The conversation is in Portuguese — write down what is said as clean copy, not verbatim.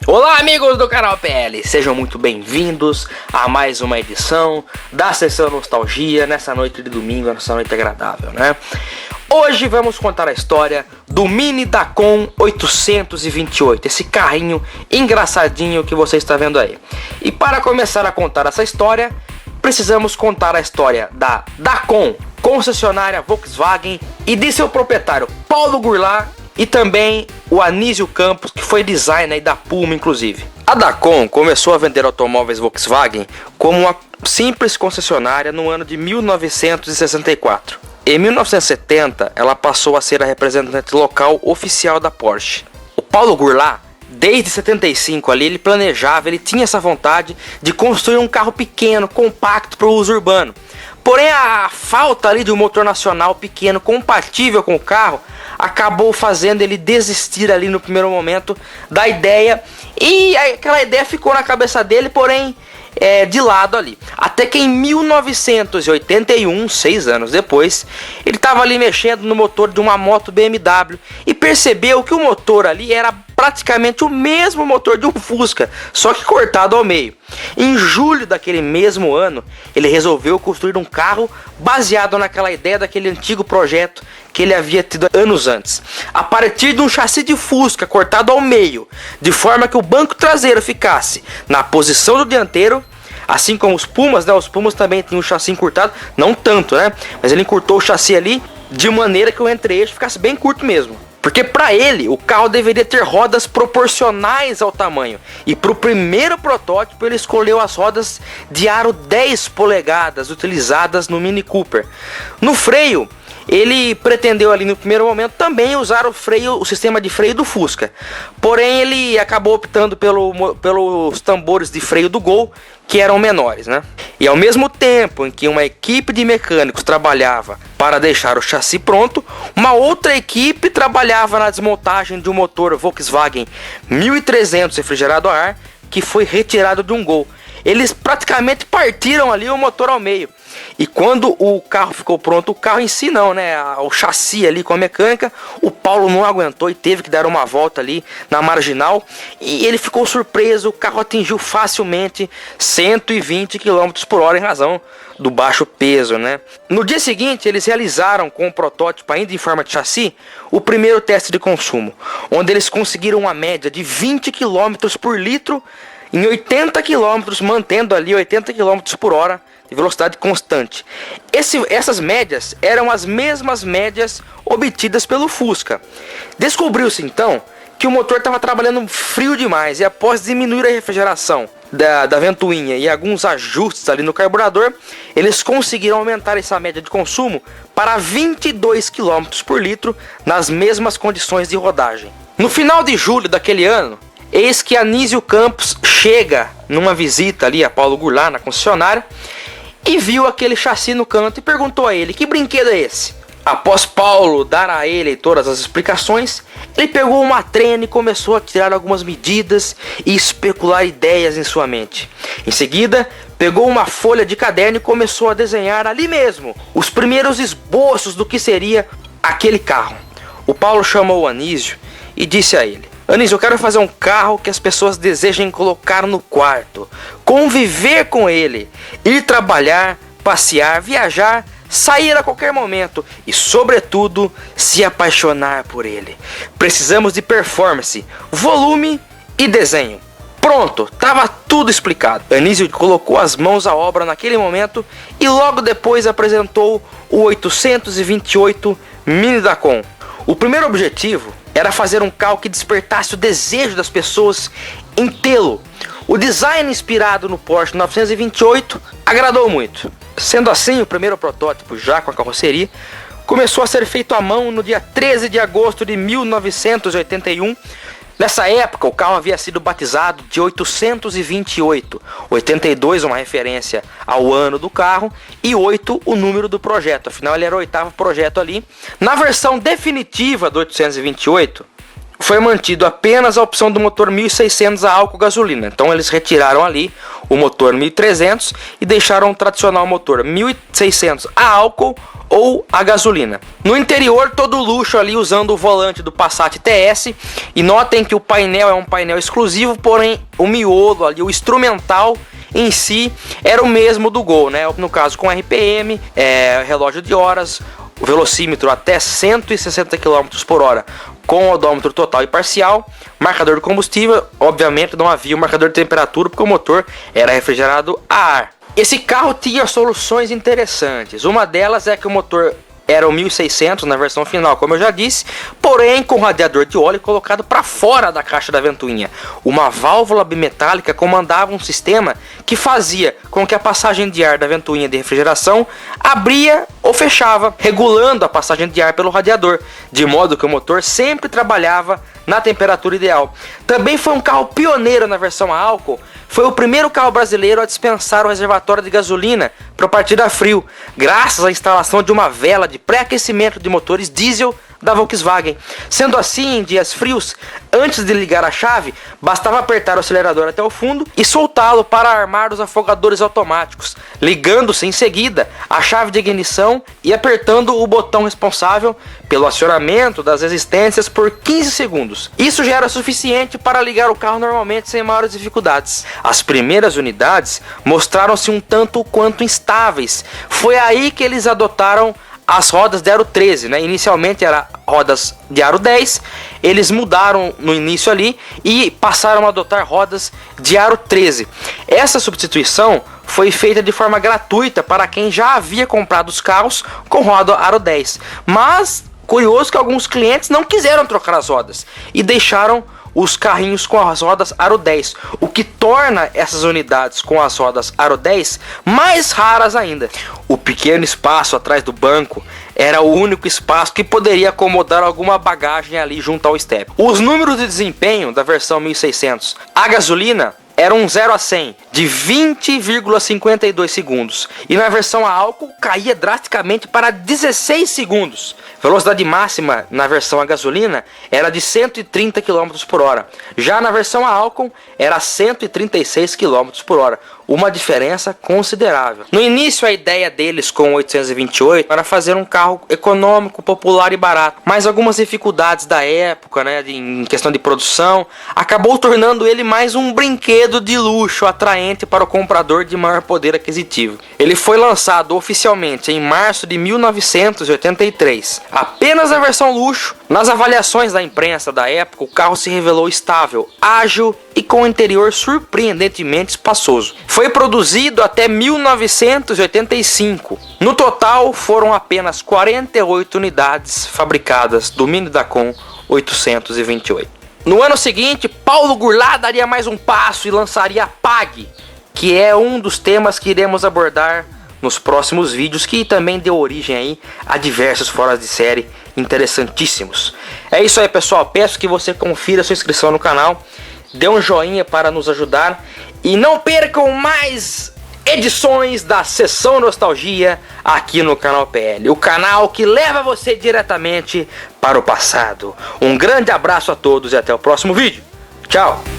Olá, amigos do canal PL, sejam muito bem-vindos a mais uma edição da Sessão Nostalgia nessa noite de domingo, nessa noite agradável, né? Hoje vamos contar a história do Mini Dacon 828, esse carrinho engraçadinho que você está vendo aí. E para começar a contar essa história, precisamos contar a história da Dacon, concessionária Volkswagen, e de seu proprietário Paulo Goulart, e também o Anísio Campos, que foi designer da Puma, inclusive. A Dacon começou a vender automóveis Volkswagen como uma simples concessionária no ano de 1964. Em 1970, ela passou a ser a representante local oficial da Porsche. O Paulo Goulart, desde 75 ali, ele planejava, ele tinha essa vontade de construir um carro pequeno, compacto para o uso urbano. Porém, a falta ali de um motor nacional pequeno, compatível com o carro, acabou fazendo ele desistir ali no primeiro momento da ideia. E aquela ideia ficou na cabeça dele, porém de lado ali. Até que em 1981, 6 anos depois, ele estava ali mexendo no motor de uma moto BMW e percebeu que o motor ali era praticamente o mesmo motor de um Fusca, só que cortado ao meio. Em julho daquele mesmo ano, ele resolveu construir um carro baseado naquela ideia daquele antigo projeto que ele havia tido anos antes, a partir de um chassi de Fusca cortado ao meio, de forma que o banco traseiro ficasse na posição do dianteiro, assim como os Pumas, né? Os Pumas também tinham um chassi encurtado, não tanto, né? Mas ele encurtou o chassi ali de maneira que o entre-eixo ficasse bem curto mesmo. Porque para ele, o carro deveria ter rodas proporcionais ao tamanho. E para o primeiro protótipo, ele escolheu as rodas de aro 10 polegadas utilizadas no Mini Cooper. No freio, ele pretendeu ali no primeiro momento também usar o sistema de freio do Fusca. Porém, ele acabou optando pelos tambores de freio do Gol, que eram menores, né? E ao mesmo tempo em que uma equipe de mecânicos trabalhava para deixar o chassi pronto, uma outra equipe trabalhava na desmontagem de um motor Volkswagen 1300 refrigerado a ar, que foi retirado de um Gol. Eles praticamente partiram ali o motor ao meio. E quando o carro ficou pronto, o carro em si não, né? O chassi ali com a mecânica, o Paulo não aguentou e teve que dar uma volta ali na marginal. E ele ficou surpreso, o carro atingiu facilmente 120 km por hora em razão do baixo peso, né? No dia seguinte, eles realizaram com o protótipo ainda em forma de chassi o primeiro teste de consumo, onde eles conseguiram uma média de 20 km por litro em 80 km, mantendo ali 80 km por hora de velocidade constante. Essas médias eram as mesmas médias obtidas pelo Fusca. Descobriu-se então que o motor estava trabalhando frio demais, e após diminuir a refrigeração da ventoinha e alguns ajustes ali no carburador, eles conseguiram aumentar essa média de consumo para 22 km por litro nas mesmas condições de rodagem. No final de julho daquele ano, eis que Anísio Campos chega numa visita ali a Paulo Goulart na concessionária e viu aquele chassi no canto e perguntou a ele: que brinquedo é esse? Após Paulo dar a ele todas as explicações, ele pegou uma trena e começou a tirar algumas medidas e especular ideias em sua mente. Em seguida, pegou uma folha de caderno e começou a desenhar ali mesmo os primeiros esboços do que seria aquele carro. O Paulo chamou o Anísio e disse a ele: Anísio, eu quero fazer um carro que as pessoas desejem colocar no quarto, conviver com ele, ir trabalhar, passear, viajar, sair a qualquer momento e, sobretudo, se apaixonar por ele. Precisamos de performance, volume e desenho. Pronto, estava tudo explicado. Anísio colocou as mãos à obra naquele momento e logo depois apresentou o 828 Mini Dacon. O primeiro objetivo era fazer um carro que despertasse o desejo das pessoas em tê-lo. O design inspirado no Porsche 928 agradou muito. Sendo assim, o primeiro protótipo, já com a carroceria, começou a ser feito à mão no dia 13 de agosto de 1981. Nessa época, o carro havia sido batizado de 828, 82 uma referência ao ano do carro e 8 o número do projeto, afinal ele era o 8º projeto ali. Na versão definitiva do 828, foi mantido apenas a opção do motor 1600 a álcool gasolina. Então eles retiraram ali o motor 1300 e deixaram o tradicional motor 1600 a álcool ou a gasolina. No interior, todo luxo ali usando o volante do Passat TS. E notem que o painel é um painel exclusivo, porém o miolo ali, o instrumental em si, era o mesmo do Gol, né? No caso com RPM, relógio de horas, o velocímetro até 160 km por hora com odômetro total e parcial, marcador de combustível. Obviamente não havia o marcador de temperatura porque o motor era refrigerado a ar. Esse carro tinha soluções interessantes. Uma delas é que o motor era o 1600 na versão final, como eu já disse, porém com radiador de óleo colocado para fora da caixa da ventoinha. Uma válvula bimetálica comandava um sistema que fazia com que a passagem de ar da ventoinha de refrigeração abria ou fechava, regulando a passagem de ar pelo radiador, de modo que o motor sempre trabalhava na temperatura ideal. Também foi um carro pioneiro na versão a álcool. Foi o primeiro carro brasileiro a dispensar o reservatório de gasolina para partir a frio, graças à instalação de uma vela de pré-aquecimento de motores diesel da Volkswagen. Sendo assim, em dias frios, antes de ligar a chave, bastava apertar o acelerador até o fundo e soltá-lo para armar os afogadores automáticos, ligando-se em seguida a chave de ignição e apertando o botão responsável pelo acionamento das resistências por 15 segundos. Isso já era suficiente para ligar o carro normalmente sem maiores dificuldades. As primeiras unidades mostraram-se um tanto quanto instáveis. Foi aí que eles adotaram as rodas de aro 13, né? Inicialmente eram rodas de aro 10, eles mudaram no início ali e passaram a adotar rodas de aro 13. Essa substituição foi feita de forma gratuita para quem já havia comprado os carros com roda aro 10. Mas curioso que alguns clientes não quiseram trocar as rodas e deixaram os carrinhos com as rodas aro 10, o que torna essas unidades com as rodas aro 10 mais raras ainda. O pequeno espaço atrás do banco era o único espaço que poderia acomodar alguma bagagem ali junto ao step. Os números de desempenho da versão 1600 a gasolina eram um 0 a 100 de 20,52 segundos e na versão a álcool caía drasticamente para 16 segundos. Velocidade máxima na versão a gasolina era de 130 km por hora. Já na versão a álcool era 136 km por hora. Uma diferença considerável. No início a ideia deles com o 828 era fazer um carro econômico, popular e barato. Mas algumas dificuldades da época, né, em questão de produção, acabou tornando ele mais um brinquedo de luxo atraente para o comprador de maior poder aquisitivo. Ele foi lançado oficialmente em março de 1983. Apenas a versão luxo. Nas avaliações da imprensa da época, o carro se revelou estável, ágil e com um interior surpreendentemente espaçoso. Foi produzido até 1985. No total, foram apenas 48 unidades fabricadas do Mini Dacon 828. No ano seguinte, Paulo Goulart daria mais um passo e lançaria a PAG, que é um dos temas que iremos abordar nos próximos vídeos, que também deu origem aí a diversos fora de série interessantíssimos. É isso aí, pessoal. Peço que você confira sua inscrição no canal, dê um joinha para nos ajudar e não percam mais edições da Sessão Nostalgia aqui no canal PL, o canal que leva você diretamente para o passado. Um grande abraço a todos e até o próximo vídeo. Tchau!